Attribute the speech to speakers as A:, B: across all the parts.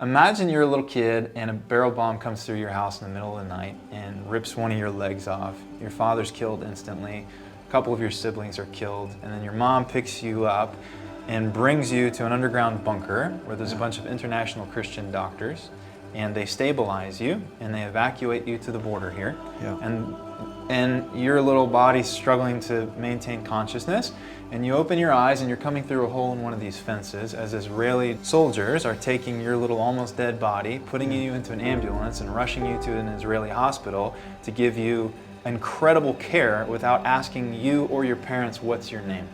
A: Imagine you're a little kid and a barrel bomb comes through your house in the middle of the night and rips one of your legs off. Your father's killed instantly. A couple of your siblings are killed. And then your mom picks you up and brings you to an underground bunker where there's a bunch of international Christian doctors. And they stabilize you and they evacuate you to the border here.
B: Yeah.
A: And your little body's struggling to maintain consciousness. And you open your eyes and you're coming through a hole in one of these fences as Israeli soldiers are taking your little almost dead body, putting you into an ambulance and rushing you to an Israeli hospital to give you incredible care without asking you or your parents what's your name.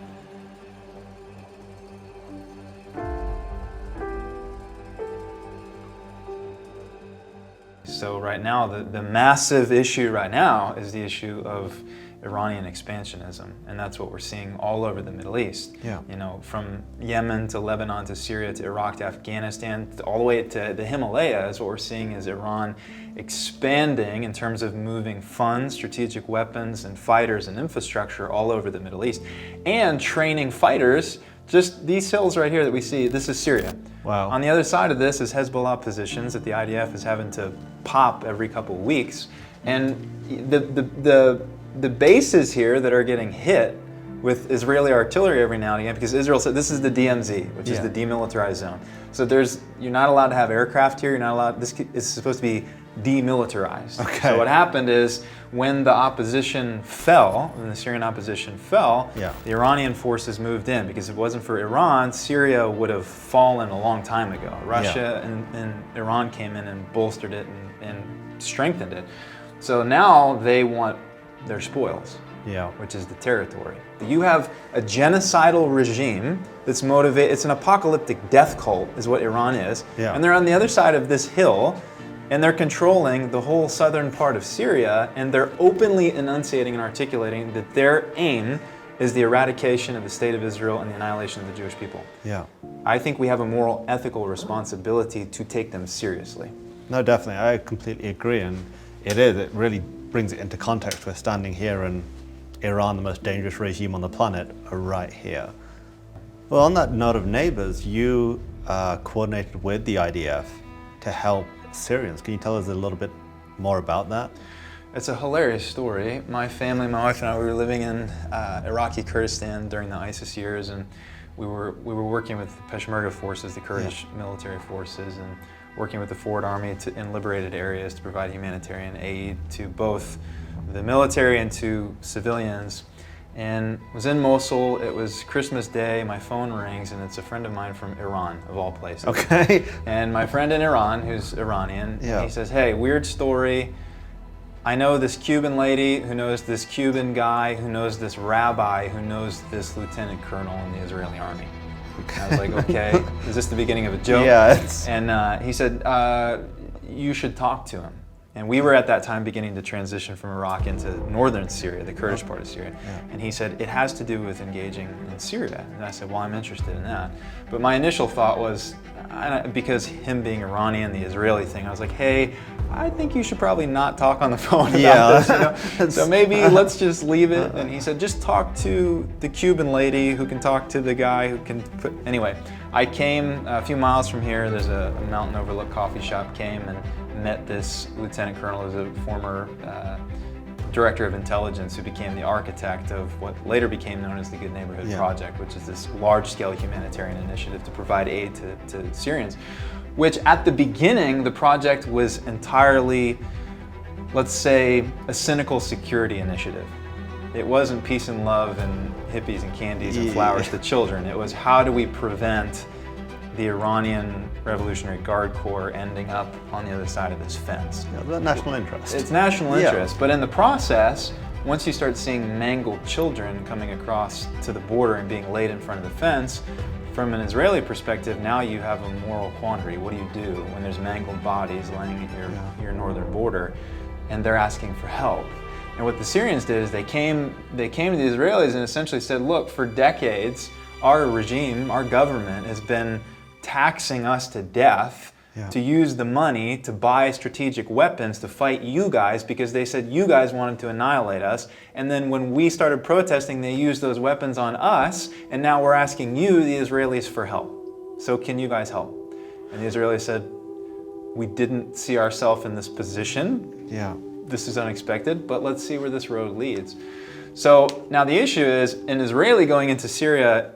A: So right now, the massive issue right now is the issue of Iranian expansionism, and that's what we're seeing all over the Middle East.
B: Yeah.
A: You know, from Yemen to Lebanon to Syria to Iraq to Afghanistan, all the way to the Himalayas, what we're seeing is Iran expanding in terms of moving funds, strategic weapons, and fighters and infrastructure all over the Middle East, and training fighters. Just these hills right here that we see, this is Syria.
B: Wow.
A: On the other side of this is Hezbollah positions that the IDF is having to pop every couple of weeks. And the bases here that are getting hit with Israeli artillery every now and again, because Israel said this is the DMZ, which is the demilitarized zone. So you're not allowed to have aircraft here, you're not allowed, this is supposed to be demilitarized.
B: Okay.
A: So what happened is when the opposition fell, when the Syrian opposition fell, the Iranian forces moved in, because if it wasn't for Iran, Syria would have fallen a long time ago. Russia and Iran came in and bolstered it and strengthened it. So now they want their spoils, which is the territory. You have a genocidal regime that's motivated, it's an apocalyptic death cult is what Iran is, and they're on the other side of this hill, and they're controlling the whole southern part of Syria, and they're openly enunciating and articulating that their aim is the eradication of the state of Israel and the annihilation of the Jewish people.
B: Yeah.
A: I think we have a moral, ethical responsibility to take them seriously.
B: No, definitely. I completely agree, and it really brings it into context. We're standing here and Iran, the most dangerous regime on the planet, are right here. Well, on that note of neighbors, you coordinated with the IDF to help Syrians. Can you tell us a little bit more about that?
A: It's a hilarious story. My family, my wife and I, we were living in Iraqi Kurdistan during the ISIS years, and we were working with the Peshmerga forces, the Kurdish military forces, and working with the Forward Army in liberated areas to provide humanitarian aid to both the military and to civilians. And was in Mosul. It was Christmas Day. My phone rings, and it's a friend of mine from Iran, of all places.
B: Okay.
A: And my friend in Iran, who's Iranian, he says, "Hey, weird story. I know this Cuban lady who knows this Cuban guy who knows this rabbi who knows this lieutenant colonel in the Israeli army." And I was like, "Okay, is this the beginning of a joke?"
B: Yeah.
A: And he said, "You should talk to him." And we were at that time beginning to transition from Iraq into northern Syria, the Kurdish part of Syria. And he said, "It has to do with engaging in Syria." And I said, "Well, I'm interested in that." But my initial thought was, because him being Iranian, the Israeli thing, I was like, "Hey, I think you should probably not talk on the phone about this. You know? So maybe let's just leave it." And he said, "Just talk to the Cuban lady who can talk to the guy who can put..." Anyway, I came a few miles from here. There's a mountain overlook coffee shop. Came and met this lieutenant colonel, who's a former director of intelligence, who became the architect of what later became known as the Good Neighborhood Project, which is this large-scale humanitarian initiative to provide aid to Syrians, which at the beginning, the project was entirely, let's say, a cynical security initiative. It wasn't peace and love and hippies and candies and flowers to children. It was, how do we prevent the Iranian Revolutionary Guard Corps ending up on the other side of this fence?
B: National interest.
A: It's national interest, but in the process, once you start seeing mangled children coming across to the border and being laid in front of the fence, from an Israeli perspective, now you have a moral quandary. What do you do when there's mangled bodies laying at your northern border, and they're asking for help? And what the Syrians did is they came to the Israelis and essentially said, "Look, for decades, our regime, our government has been taxing us to death to use the money to buy strategic weapons to fight you guys, because they said you guys wanted to annihilate us. And then when we started protesting, they used those weapons on us, and now we're asking you, the Israelis, for help. So can you guys help?" And the Israelis said, We didn't see ourselves in this position.
B: Yeah.
A: This is unexpected, but let's see where this road leads. So now the issue is, an Israeli going into Syria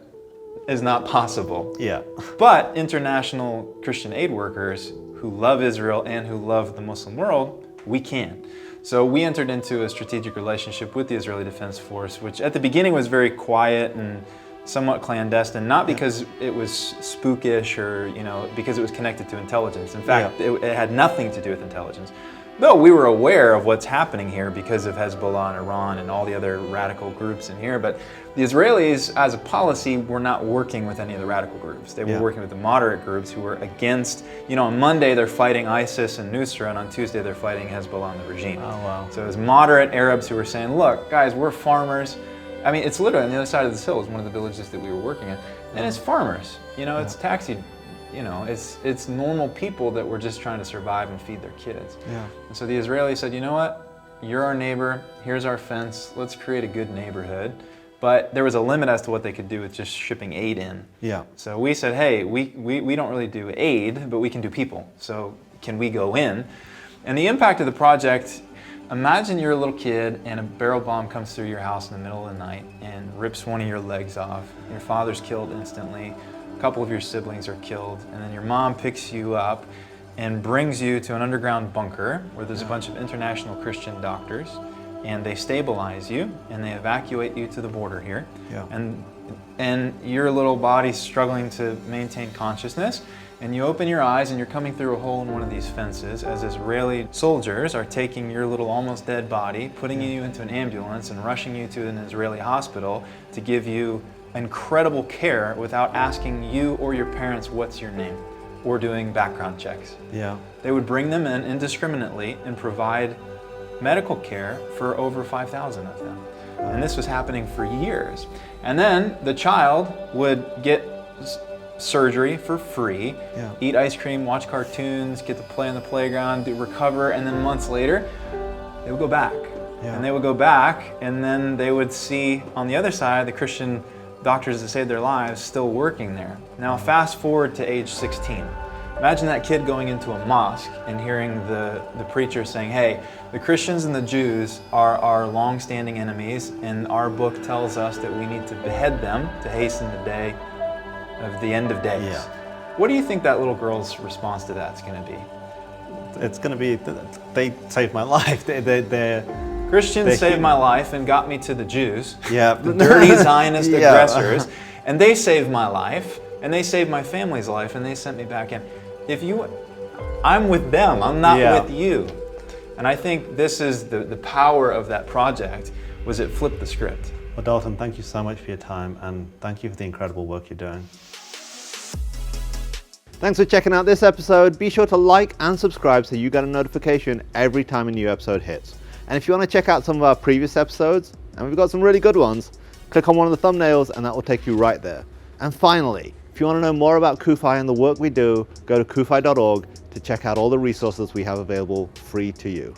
A: is not possible.
B: Yeah.
A: But international Christian aid workers who love Israel and who love the Muslim world, we can. So we entered into a strategic relationship with the Israeli Defense Force, which at the beginning was very quiet and somewhat clandestine, not because it was spookish or, because it was connected to intelligence. In fact, it had nothing to do with intelligence. Though we were aware of what's happening here because of Hezbollah and Iran and all the other radical groups in here, but the Israelis, as a policy, were not working with any of the radical groups. They were working with the moderate groups who were against, on Monday they're fighting ISIS and Nusra, and on Tuesday they're fighting Hezbollah and the regime.
B: Oh, wow.
A: So it was moderate Arabs who were saying, look, guys, we're farmers. I mean, it's literally on the other side of this hill is one of the villages that we were working in, and it's farmers. It's taxi. It's normal people that were just trying to survive and feed their kids.
B: Yeah.
A: And so the Israelis said, you know what? You're our neighbor. Here's our fence. Let's create a good neighborhood. But there was a limit as to what they could do with just shipping aid in.
B: Yeah.
A: So we said, hey, we don't really do aid, but we can do people. So can we go in? And the impact of the project, imagine you're a little kid and a barrel bomb comes through your house in the middle of the night and rips one of your legs off. Your father's killed instantly. A couple of your siblings are killed, and then your mom picks you up and brings you to an underground bunker where there's a bunch of international Christian doctors, and they stabilize you and they evacuate you to the border here.
B: Yeah.
A: And your little body's struggling to maintain consciousness, and you open your eyes and you're coming through a hole in one of these fences as Israeli soldiers are taking your little almost dead body, putting you into an ambulance and rushing you to an Israeli hospital to give you incredible care without asking you or your parents what's your name or doing background checks.
B: Yeah.
A: They would bring them in indiscriminately and provide medical care for over 5,000 of them. And this was happening for years. And then the child would get surgery for free, eat ice cream, watch cartoons, get to play on the playground, recover, and then months later, they would go back.
B: Yeah.
A: And they would go back, and then they would see on the other side the Christian doctors that saved their lives still working there. Now fast forward to age 16. Imagine that kid going into a mosque and hearing the preacher saying, hey, the Christians and the Jews are our long-standing enemies, and our book tells us that we need to behead them to hasten the day of the end of days.
B: Yeah.
A: What do you think that little girl's response to that's going to be?
B: It's going to be, they saved my life.
A: Christians saved my life and got me to the Jews,
B: Yeah.
A: the dirty Zionist aggressors, and they saved my life, and they saved my family's life, and they sent me back in. I'm with them, I'm not with you. And I think this is the power of that project, was it flipped the script.
B: Well, Dalton, thank you so much for your time, and thank you for the incredible work you're doing. Thanks for checking out this episode. Be sure to like and subscribe so you get a notification every time a new episode hits. And if you want to check out some of our previous episodes, and we've got some really good ones, click on one of the thumbnails and that will take you right there. And finally, if you want to know more about CUFI and the work we do, go to cufi.org to check out all the resources we have available free to you.